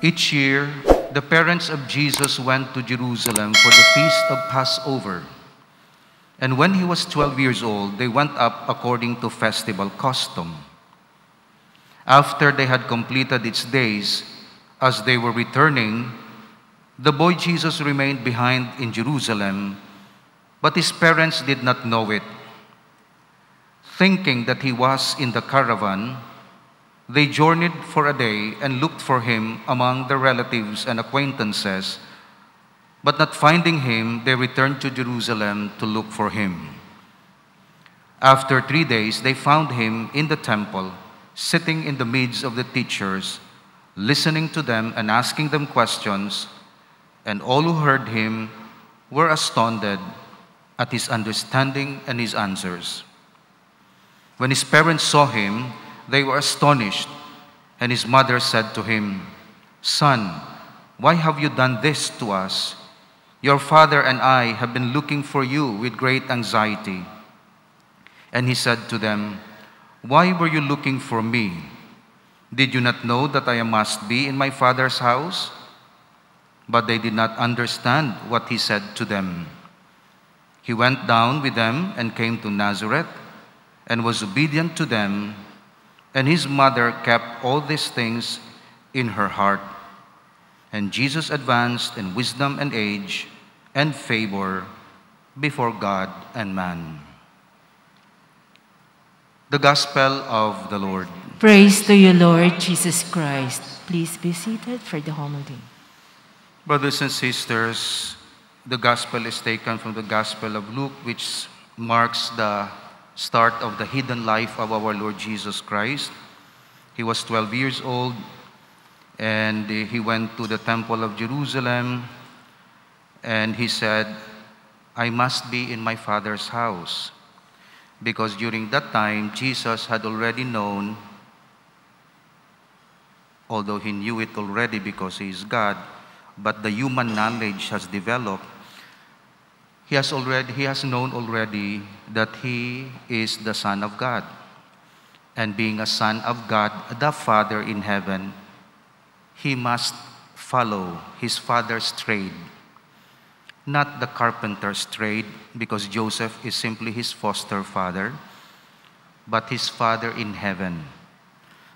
Each year, the parents of Jesus went to Jerusalem for the feast of Passover. And when he was 12 years old, they went up according to festival custom. After they had completed its days, as they were returning, the boy Jesus remained behind in Jerusalem, but his parents did not know it. Thinking that he was in the caravan, they journeyed for a day and looked for him among their relatives and acquaintances, but not finding him, they returned to Jerusalem to look for him. After 3 days, they found him in the temple, sitting in the midst of the teachers, listening to them and asking them questions, and all who heard him were astounded at his understanding and his answers. When his parents saw him, they were astonished, and his mother said to him, "Son, why have you done this to us? Your father and I have been looking for you with great anxiety." And he said to them, "Why were you looking for me? Did you not know that I must be in my father's house?" But they did not understand what he said to them. He went down with them and came to Nazareth and was obedient to them, and his mother kept all these things in her heart. And Jesus advanced in wisdom and age and favor before God and man. The Gospel of the Lord. Praise to you, Lord Jesus Christ. Please be seated for the homily. Brothers and sisters, the Gospel is taken from the Gospel of Luke, which marks the start of the hidden life of our Lord Jesus Christ. He was 12 years old, and he went to the temple of Jerusalem, and he said, "I must be in my Father's house." Because during that time, Jesus had already known, although he knew it already because he is God, but the human knowledge has developed. He has known already that he is the Son of God. And being a son of God, the Father in heaven, he must follow his Father's trade, not the carpenter's trade, because Joseph is simply his foster father, but his Father in heaven.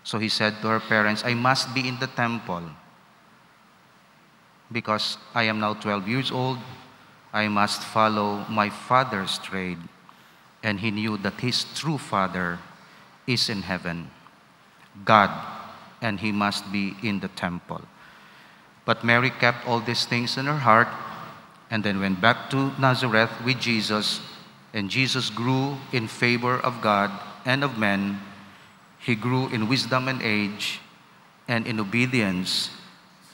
So he said to her parents, "I must be in the temple because I am now 12 years old. I must follow my Father's trade." And he knew that his true Father is in heaven, God, and he must be in the temple. But Mary kept all these things in her heart, and then went back to Nazareth with Jesus, and Jesus grew in favor of God and of men. He grew in wisdom and age, and in obedience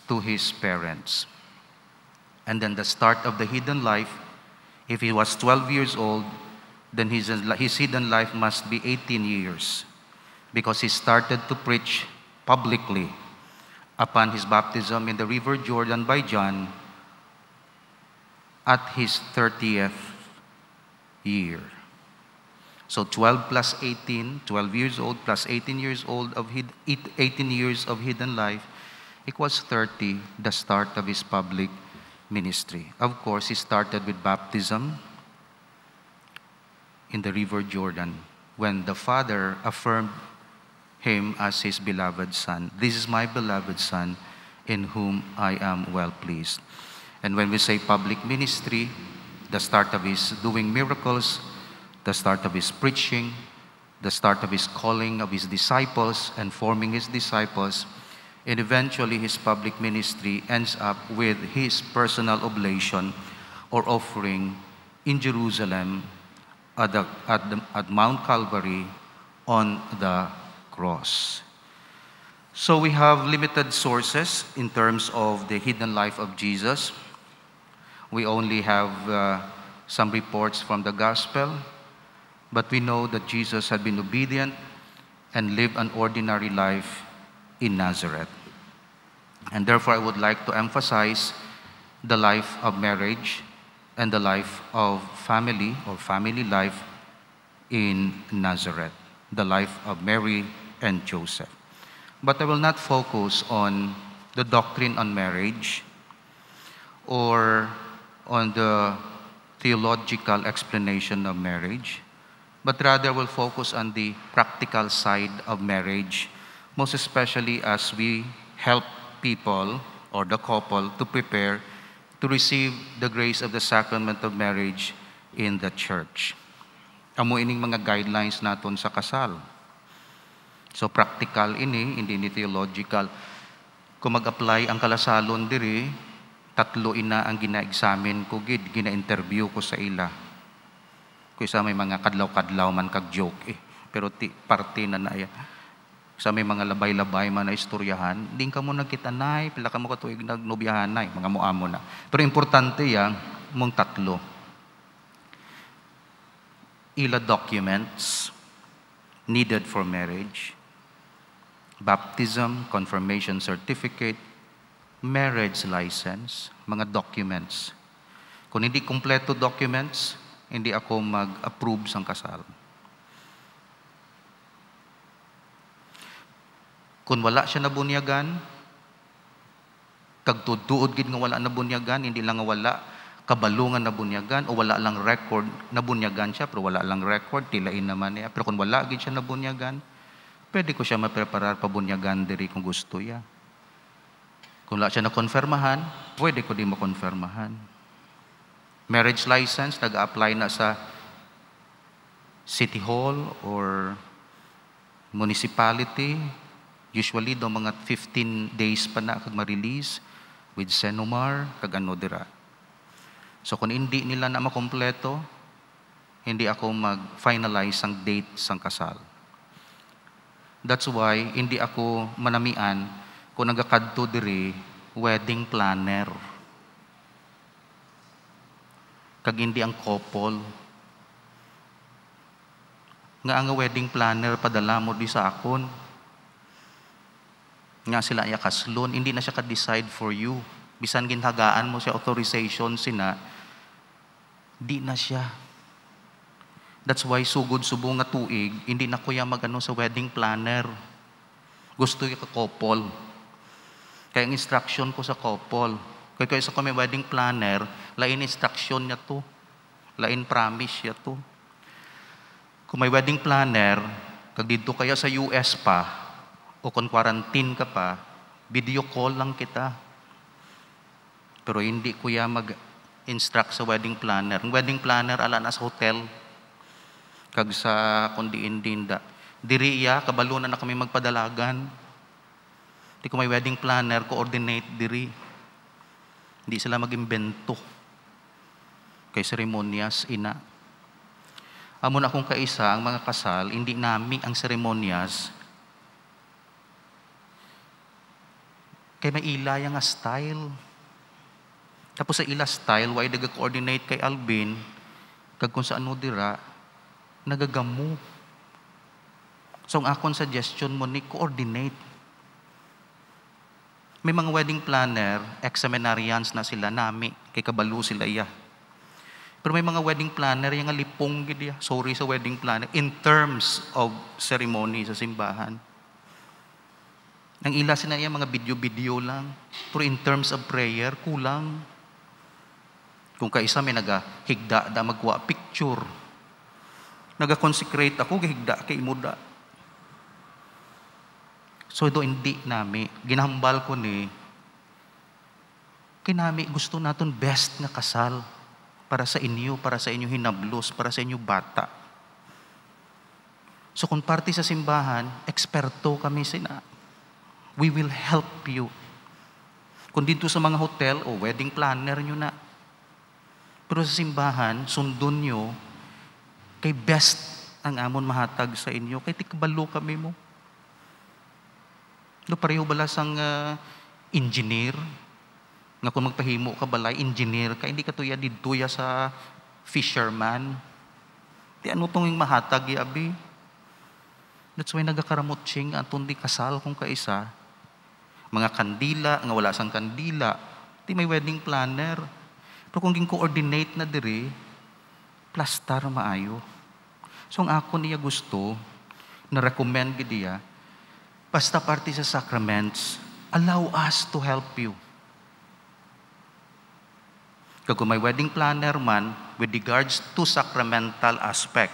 to his parents. And then the start of the hidden life, if he was 12 years old, then his hidden life must be 18 years, because he started to preach publicly upon his baptism in the river Jordan by John at his 30th year. So 12 plus 18, 12 years old plus 18 years old of 18 years of hidden life equals 30, the start of his public ministry. Of course, he started with baptism in the river Jordan when the Father affirmed him as his beloved Son. "This is my beloved Son in whom I am well pleased." And when we say public ministry, the start of his doing miracles, the start of his preaching, the start of his calling of his disciples and forming his disciples, and eventually his public ministry ends up with his personal oblation or offering in Jerusalem at Mount Calvary on the cross. So we have limited sources in terms of the hidden life of Jesus. We only have some reports from the gospel, but we know that Jesus had been obedient and lived an ordinary life in Nazareth. And therefore, I would like to emphasize the life of marriage and the life of family or family life in Nazareth, the life of Mary and Joseph. But I will not focus on the doctrine on marriage or on the theological explanation of marriage, but rather will focus on the practical side of marriage, most especially as we help people or the couple to prepare to receive the grace of the sacrament of marriage in the church. Amo ining mga guidelines naton sa kasal. So practical ini, hindi ni theological. Kung mag-apply ang kalasalon diri, 3 ina ang gina-examine ko gid, gina-interview ko sa ila. Kung isa may mga kadlaw-kadlaw man kag joke pero parte na na sa may mga labay-labay man na istoryahan, din ka mo nagkitanay, pila ka mo katuig nagnobyahan nay, mga muamo na. Pero importante yang mong 3. Ila documents needed for marriage, baptism, confirmation certificate, marriage license, mga documents. Kung hindi kumpleto documents, hindi ako mag-approve sang kasal. Kung wala siya nabunyagan, kag tuod gid nga wala nabunyagan, hindi lang nga wala kabalungan nabunyagan o wala lang record nabunyagan siya, pero wala lang record, tilain naman niya. Pero kung wala gid siya nabunyagan, pwede ko siya mapreparar pabunyagan diri kung gusto ya. Kung wala siya nakonfirmahan, pwede ko di makonfirmahan. Marriage license, nag-apply na sa city hall or municipality. Usually, do mga 15 days pa na kag ma-release with Senomar, kag ano dira. So kung hindi nila na makompleto, hindi ako mag-finalize ang date sang kasal. That's why hindi ako manamian kung nagakadto diri wedding planner. Kag hindi ang couple. Nga ang wedding planner padala mo di sa akon. Nga sila iya kaslon, hindi na siya ka-decide for you. Bisan ginhagaan mo siya authorization sina, di na siya. That's why sugod subong nga tuig, hindi na kuya magano sa wedding planner. Gusto yung couple. Kaya ang instruction ko sa couple, kaya sa kami wedding planner, lain instruction niya to. Lain promise niya to. Kung may wedding planner, kag dito kaya sa US pa, o kung quarantine ka pa, video call lang kita. Pero hindi kuya mag-instruct sa wedding planner. Ang wedding planner, ala na sa hotel, kag sa kundiin dinda. Diri iya, kabalunan na kami magpadalagan. Di ko may wedding planner, coordinate diri. Hindi sila mag-imbento. Kay seremonyas, ina. Amon akong kaisa, ang mga kasal, hindi nami ang seremonyas, kay may ila yung style. Tapos sa ila style, why nag-coordinate kay Alvin, kag kung sa ano dira, nagagamu. So ang akong suggestion mo ni coordinate. May mga wedding planner, ex-seminarians na sila nami, kay kabalo sila iya. Pero may mga wedding planner, yung lipong gid ya. Sorry sa wedding planner, in terms of ceremony sa simbahan. Nang ila sila yung mga video-video lang. Pero in terms of prayer, kulang. Kung kaisa may nagahigda da magwa picture. Nagaconsecrate ako, higda kay imuda. So do hindi nami. Ginahambal ko ni, kinami gusto naton best na kasal para sa inyo, para sa inyo hinablos, para sa inyo bata. So kung parte sa simbahan, eksperto kami sina. We will help you. Kung dito sa mga hotel, wedding planner nyo na. Pero sa simbahan, sundon nyo, kay best ang amon mahatag sa inyo, kay tikabalo kami mo. No, pareho bala sang engineer, nga kung magpahimo ka balay, engineer ka, hindi ka tuya didtuya sa fisherman. Di ano tong yung mahatag, abi? That's why nagakaramot siyang atong di kasal kung kaisa. Mga kandila, nga wala sang kandila, di may wedding planner. Pero kung ging-coordinate na diri, plastar maayo. So ang ako niya gusto, na-recommend diya, basta parte sa sacraments, Allow us to help you. Kung may wedding planner man, with regards to sacramental aspect,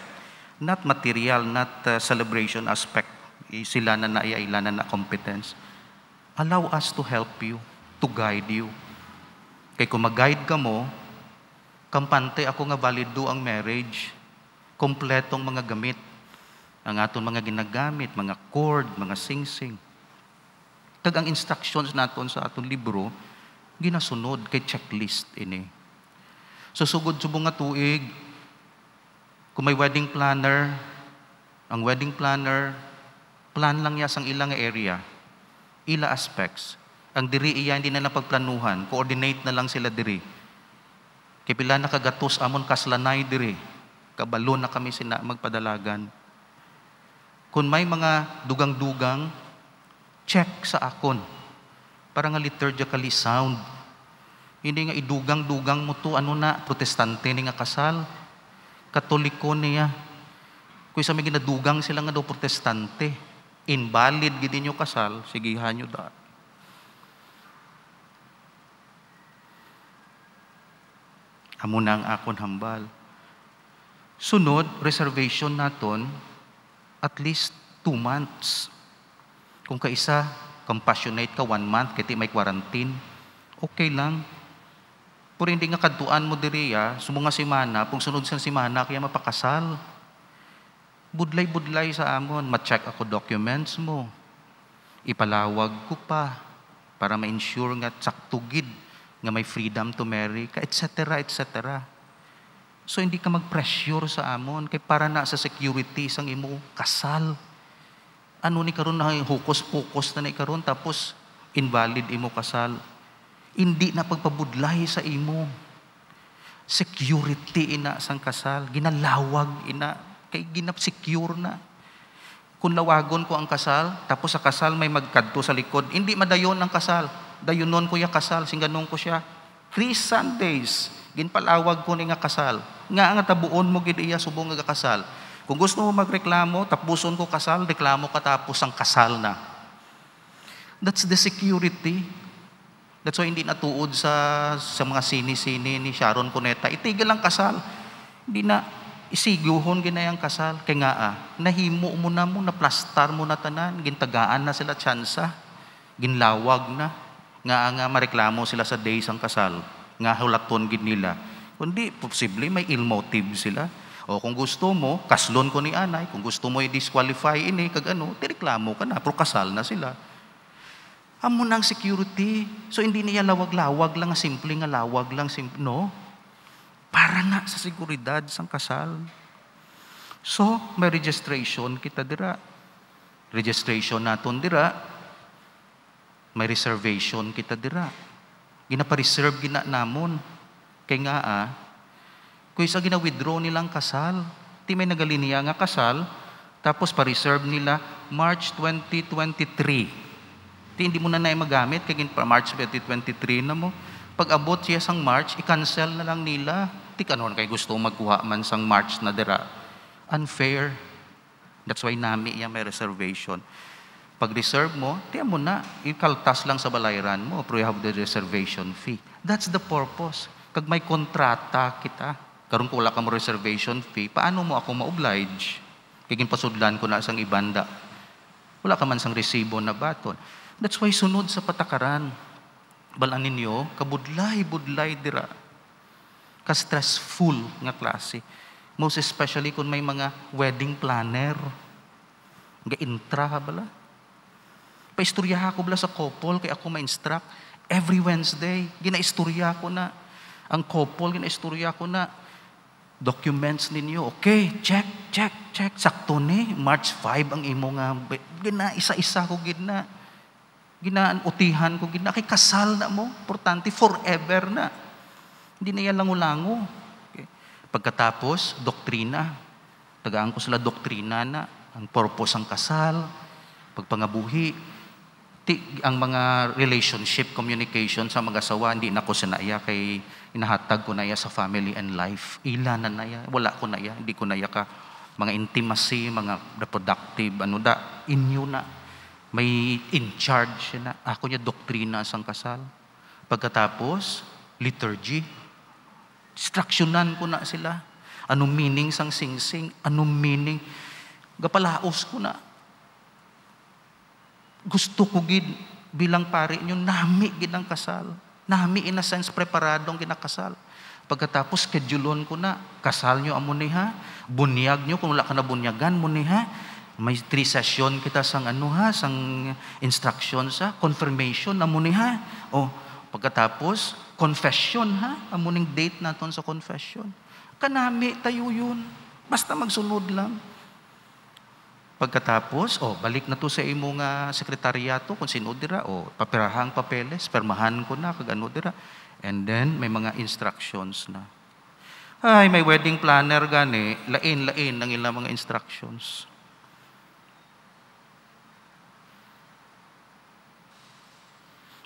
not material, not celebration aspect, sila na ila na competence, allow us to help you, to guide you. Kaya kung mag-guide ka mo, kampante ako nga valido ang marriage, kompletong mga gamit, ang aton mga ginagamit, mga cord, mga sing-sing. Kag ang instructions naton sa aton libro, ginasunod kay checklist ini. So sugod subong nga tuig, kung may wedding planner, ang wedding planner, plan lang niya sang ilang area, ila aspects. Ang diri iya hindi na napagplanuhan, coordinate na lang sila diri. Kay pila na kagatos amon kaslanay diri, kabalo na kami sina magpadalagan. Kung may mga dugang-dugang, check sa akon, para nga liturgically sound. Hindi nga idugang-dugang mo to, protestante ni nga kasal, katoliko niya. Kung isa may ginadugang sila nga daw protestante, invalid gid ninyo kasal, sigihan nyo da. Amo na ang akon hambal. Sunod, reservation naton, at least 2 months. Kung kaisa, compassionate ka 1 month, kaya may quarantine, okay lang. Pero hindi nga kaduan mo diri sumunga simana, kung sunod sa simana, kaya mapakasal. Budlay-budlay sa amon, ma-check ako documents mo. Ipalawag ko pa, para ma-ensure nga saktugid, nga may freedom to marry ka, etc., etc. So hindi ka mag-pressure sa amon, kay para na sa security sang imo kasal. Ano ni karon na hukos-pukos na karon tapos invalid imo kasal. Hindi na pagpabudlay sa imo. Security ina sang kasal, ginalawag ina, kay ginap-secure na. Kung lawagon ko ang kasal, tapos sa kasal may magkadto sa likod, hindi madayon ang kasal. Dayonon ko ya kasal, singganon ko siya. 3 Sundays, ginpalawag ko ni nga kasal. Nga ang tabuon mo gid iya subong nga kasal. Kung gusto mo magreklamo, tapuson ko kasal, reklamo ka tapos ang kasal na. That's the security. That's why hindi natuod sa mga sini-sini ni Sharon Cuneta. Itigil ang kasal. Hindi na isiguhon ginayang kasal. Kaya nga nahimo mo na mo, naplastar mo na tanan, gintagaan na sila tsansa, ginlawag na. Nga mareklamo sila sa days ang kasal. Nga hulaton gid nila. Kundi posible may ill motive sila. O kung gusto mo, kaslon ko ni anay. Kung gusto mo i-disqualify ini, tireklamo ka na. Pero kasal na sila. Amo ng security. So hindi niya lawag-lawag lang, simple nga lawag lang. No. Para na sa seguridad sang kasal. So, may registration kita dira. Registration naton dira. May reservation kita dira. Ginapa-reserve gina namon. Kaya nga kung isa gina-withdraw nilang kasal, ti may nagaliniya nga kasal, tapos pa-reserve nila March 2023. Ti hindi mo na magamit, kaya March 2023 na mo. Pag abot siya sang March, i-cancel na lang nila. Ti kanon kay gusto magkuha man sang March na dira. Unfair. That's why nami iya may reservation. Pag reserve mo, tiyan mo na, ikaltas lang sa balayran mo, pero you have the reservation fee. That's the purpose. Kag may kontrata kita, karon ko wala ka mo reservation fee, paano mo ako ma-oblige? Kaya pasudlan ko na sang ibanda. Wala ka man sang resibo na baton. That's why sunod sa patakaran, balaan ninyo, kabudlay-budlay dira. Ka-stressful nga klase. Most especially kung may mga wedding planner. Ga-intra ka bala. Paistorya ko bala sa couple, kaya ako ma-instruct. Every Wednesday, gina-istorya ko na. Ang couple, gina-istorya ko na. Documents ninyo, okay, check. Sakto ni, March 5 ang imo nga. Gina, isa-isa ko gina. Ginaan-utihan ko gina. Kay kasal na mo, importante, forever na. Hindi na yan lango-lango. Okay. Pagkatapos, doktrina. Tagaan ko sila doktrina na. Ang purpose ang kasal, pagpangabuhi, ang mga relationship, communication sa mag-asawa, hindi na ko sinaya kay inahatag ko na iya sa family and life. Ila na iya, wala ko na iya, hindi ko na iya ka mga intimacy, mga reproductive, inyo na. May in charge na. Ako niya doktrina sang kasal. Pagkatapos, liturgy. Distractionan ko na sila. Anong meaning sang singsing? Anong meaning? Gapalaos ko na. Gusto ko gid bilang pari nyo, nami gid ang kasal. Nami in a sense preparadong ginakasal. Pagkatapos schedulon ko na, kasal nyo amo ni ha. Bunyag nyo, kung wala ka na bunyagan mo ni ha. May 3 session kita sang sang instructions ha. Confirmation amo ni ha. O, pagkatapos, confession ha. Amuning date naton sa confession. Kanami tayo yun. Basta magsunod lang. Pagkatapos, balik na to sa imong sekretariato, kung sino dira, papirahang papeles, permahan ko na, kagano dira. And then, may mga instructions na. Ay, may wedding planner gani, lain-lain ng ilang mga instructions.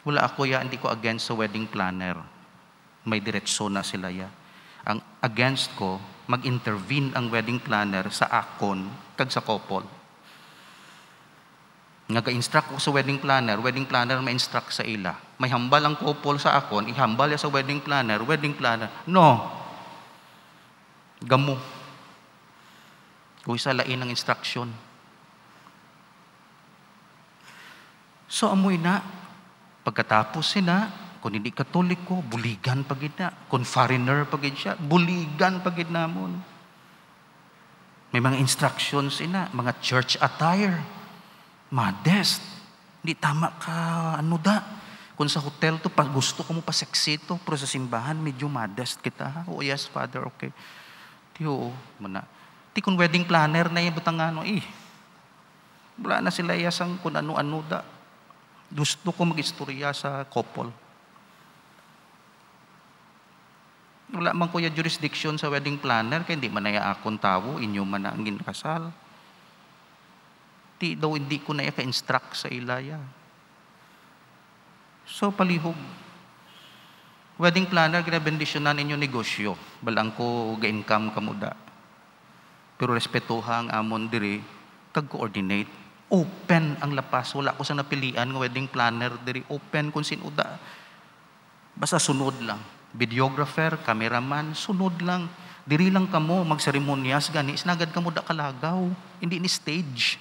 Wala ako hindi ko against sa wedding planner. May diretso na sila ya. Ang against ko, mag-intervene ang wedding planner sa akon, kag sa couple. Nag-instruct ko sa wedding planner ma-instruct sa ila. May hambal ang couple sa akon, ihambal ya sa wedding planner, no. Gamo. Kung isa lain ang instruction. So amoy na, pagkatapos sina, kung hindi Katoliko, buligan pagid na. Kung foreigner pagid siya, buligan pagid namon. May mga instructions sina, mga church attire. Modest. Hindi tama ka, Kung sa hotel to, pag gusto ko mo pa sexy to, pero sa simbahan, medyo modest kita. Ha? Oh yes, Father, okay. Tiyo, muna. Ti kung wedding planner na yung butangano, wala na sila yasang kung ano-ano da. Gusto ko mag-istorya sa couple. Wala man ko yung jurisdiction sa wedding planner, kaya hindi man na akong tao, inyo man na ang ginakasal. Daw hindi ko na ka-instruct sa ilaya. So, palihog. Wedding planner, ginabendisyonan inyo negosyo. Balang ko ga-income kamuda. Pero respetuhang amon diri, kag-coordinate. Open ang lapas. Wala ko sa napilian ng wedding planner diri. Open kung sinuda. Basta sunod lang. Videographer, cameraman, sunod lang. Diri lang kamo, magseremonyas, gani. Isnagad kamo da kalagaw. Hindi ni stage.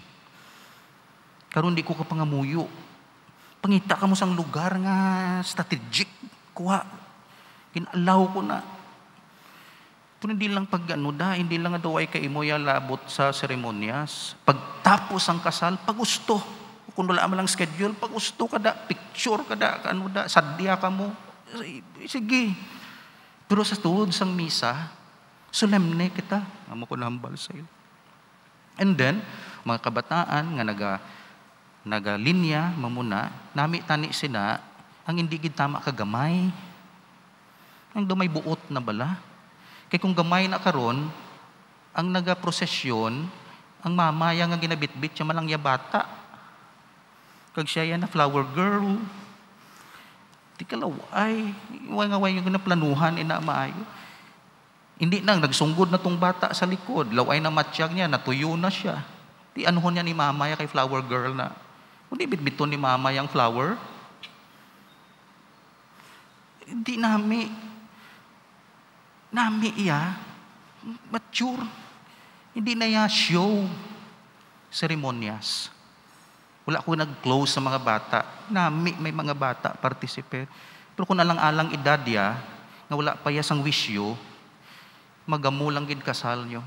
Karon di ko ka pangamuyo. Pangita ka mo sang lugar nga strategic. Kuha. Kinalaw ko na. Ito hindi lang hindi lang daw ay kaimoya labot sa seremonyas. Pagtapos ang kasal, pagusto. Kung wala mo lang schedule, pagusto ka da, picture ka da, sadya ka mo. Sige. Pero sa tuod sang misa, solemne kita. Amo ko nahambal sa iyo. And then, mga kabataan nga nagalinya, mamuna, nami tani sina, ang hindi gid tama kagamay. Ang dumay buot na bala. Kaya kung gamay na karon, ang nagaprosesyon, ang mamaya nga ginabitbit siya malang ya bata. Kag siya na flower girl. Di ka laway. Iway yung naplanuhan, maayo. Hindi nang nagsunggod na tong bata sa likod. Laway na matsyag niya, natuyo na siya. Di anuhon niya ni mamaya kay flower girl na. Hindi bitbiton ni mamaya ang flower. Hindi nami iya mature. Hindi na iya show seremonyas. Wala ko nag-close sa mga bata. May mga bata participate. Pero kung alang-alang edad ya, nga wala pa yasang wisyo, magamulang gid kasal nyo.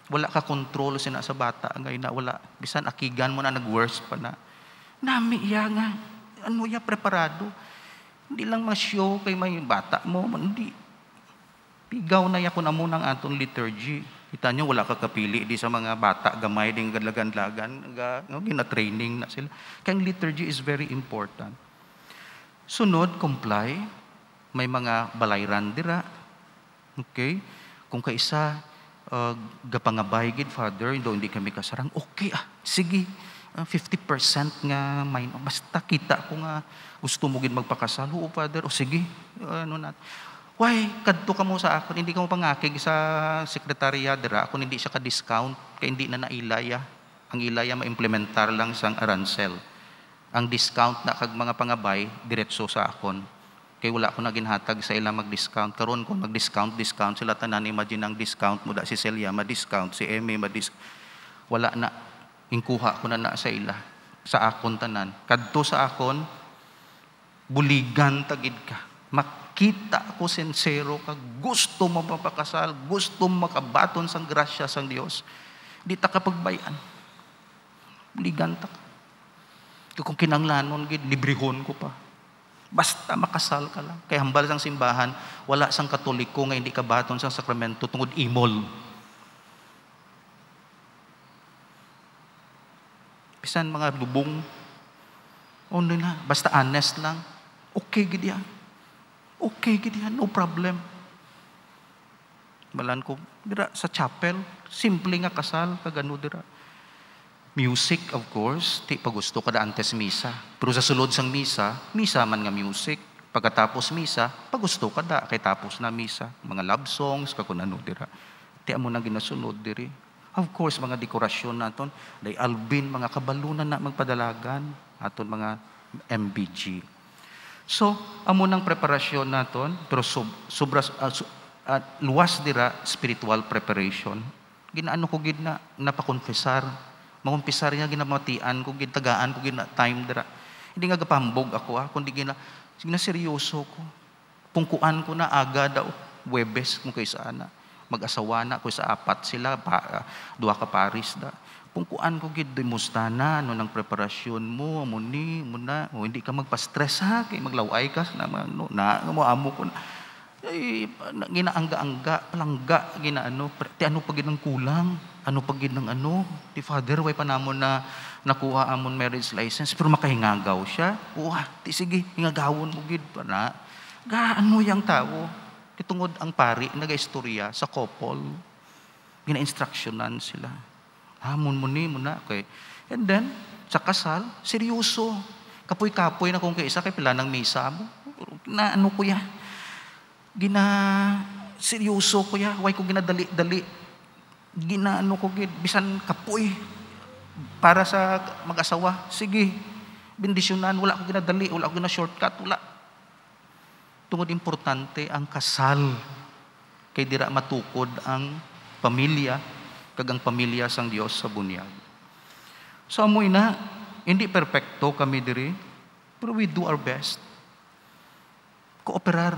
Wala ka control sina sa bata ngay na wala. Bisan akigan mo na nag-worse pa na. Nami iya nga. Ano ya preparado? Hindi lang ma-show kay may bata mo. Hindi. Pigaw na ya kung amo ng aton liturgy. Kita nyo, wala ka kapili di sa mga bata, gamay din gadlagan-lagan, gina-training na sila. Kaya ang liturgy is very important. Sunod, comply. May mga balayran dira. Okay? Kung kaisa, gapangabay gid, Father, hindi kami kasarang, okay sige. 50% nga, basta kita ko nga, gusto mo gid magpakasal, Father, sige, why, kadto ka mo sa akin, hindi ka mo pangakig sa sekretarya dira, ako hindi siya ka-discount, kaya hindi na nailaya. Ang ilaya ma-implementar lang sang arancel. Ang discount na kag mga pangabay, diretso sa akon. Kaya wala ko na ginhatag sa ila mag-discount. Karon kung mag-discount sila tanan, imagine ang discount mo da si Celia, ma-discount, si Eme, wala na. Ingkuha ko na sa ila. Sa akon tanan. Kadto sa akon, buligan tagid ka. Makita ako sincero ka, gusto mo mapakasal, gusto mo makabaton sang grasya sang Dios. Di ta kapagbayan. Buligan ta ka. Kung kinanglanon, librihon ko pa. Basta makasal ka lang. Kaya hambal sang simbahan, wala sang Katoliko nga hindi ka baton sang sakramento tungod imol. Bisan mga lubong, na, basta honest lang. Okay, gid yan. Okay, gid yan. No problem. Balan ko, dira sa chapel, simple nga kasal, kagano dira. Music, of course, ti pagusto kada antes misa. Pero sa sulod sang misa man nga music. Pagkatapos misa, pagusto kada kay tapos na misa. Mga love songs, kakunano dira. Ti amo na ginasunod diri. Of course, mga dekorasyon naton, day albin, mga kabalunan na magpadalagan, aton mga MBG. So, amo nang preparasyon naton, pero luwas dira spiritual preparation. Ginaano ko gid na napakonfesar. Mangumpisar niya ginamatian ko, gintagaan ko, time dira. Hindi nga gapambog ako kundi seryoso ko. Pungkuan ko na aga daw, Webes kung kayo saan na. Mag-asawa na ko sa apat sila, duha ka Paris da. Pungkuan ko musta na, nang preparasyon mo, muna, hindi ka magpa-stress ha, kay maglaway ka, amo ko na. Ay, ginaangga-angga, palangga, ti ano pag ng kulang, ano pag ng ti father, way pa namon na nakuha amon marriage license, pero makahingagaw siya, ti sige, hingagawon mo gid pa na, gaano yung tao, kitungod ang pari, nag-istorya sa couple, gina-instructionan sila, hamon mo na, okay, and then, sa kasal, seryoso, kapoy-kapoy na kung kaisa, kay pila ng misa mo, na kuya, seryoso ko way ko ginadali-dali, ko bisan kapoy, para sa mag-asawa, sige, bendisyonan, wala ko ginadali, wala ko gina-shortcut, wala. Tungod importante ang kasal, kay dira matukod ang pamilya, kagang pamilya sang Dios sa bunyag. So amoy na, hindi perfecto kami diri, pero we do our best. Kooperar.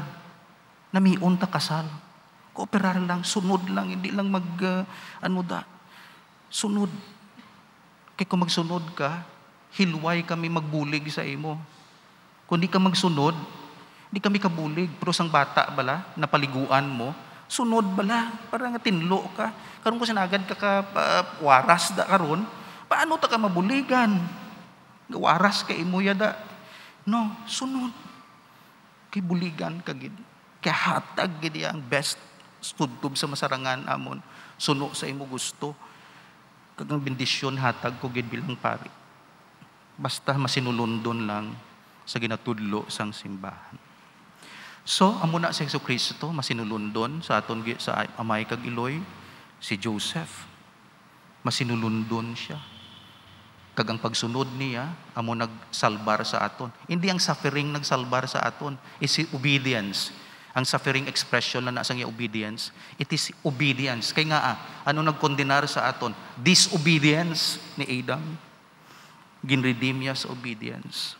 Namiun ta kasal. Kooperar lang, sunod lang, hindi lang sunod. Kaya kung magsunod ka, hilway kami magbulig sa imo. Kung di ka magsunod, di kami kabulig. Pero sang bata bala, napaliguan mo, sunod bala, para nga tinlo ka. Karon ko sinagad ka waras da karon, paano ta ka mabuligan? Waras ka imo yada. No, sunod. Kay buligan ka gid. Kaya hatag gid ang best studtub sa masarangan amon, suno sa imo gusto. Kagang bendisyon hatag ko gid bilang pari. Basta masinulundon lang sa ginatudlo sang simbahan. So, amo na si Jesucristo masinulundon sa aton sa amay kag Iloy, si Joseph. Masinulundon siya. Kagang pagsunod niya, amo nagsalbar sa aton. Hindi ang suffering nagsalbar sa aton, is obedience. Ang suffering expression na nasa niya obedience, it is obedience. Kaya nga, ano nagkondenar sa aton? Disobedience ni Adam. Ginredeem niya sa obedience.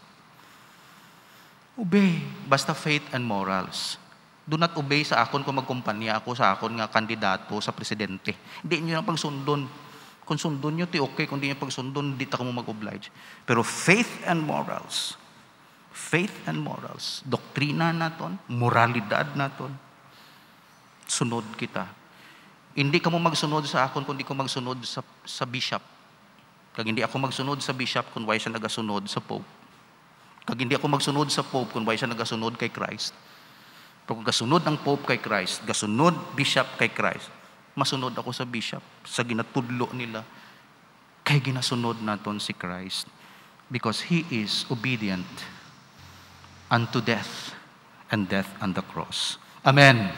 Obey. Basta faith and morals. Do not obey sa akon kung magkumpanya ako sa akon nga kandidato sa presidente. Hindi nyo na pagsundon. Kung sundon nyo, okay. Kung di nyo pagsundon, di ta ka mo mag-oblige. Pero faith and morals, doktrina naton, moralidad naton, sunod kita. Hindi ka mo magsunod sa akon kung di ko magsunod sa bishop. Kag hindi ako magsunod sa bishop kung why siya nagasunod sa pope. Kag hindi ako magsunod sa pope kung why siya nagasunod kay Christ. Pero kung gasunod ang pope kay Christ, gasunod bishop kay Christ, masunod ako sa bishop, sa ginatudlo nila, kay ginasunod naton si Christ. Because He is obedient unto death, and death on the cross. Amen.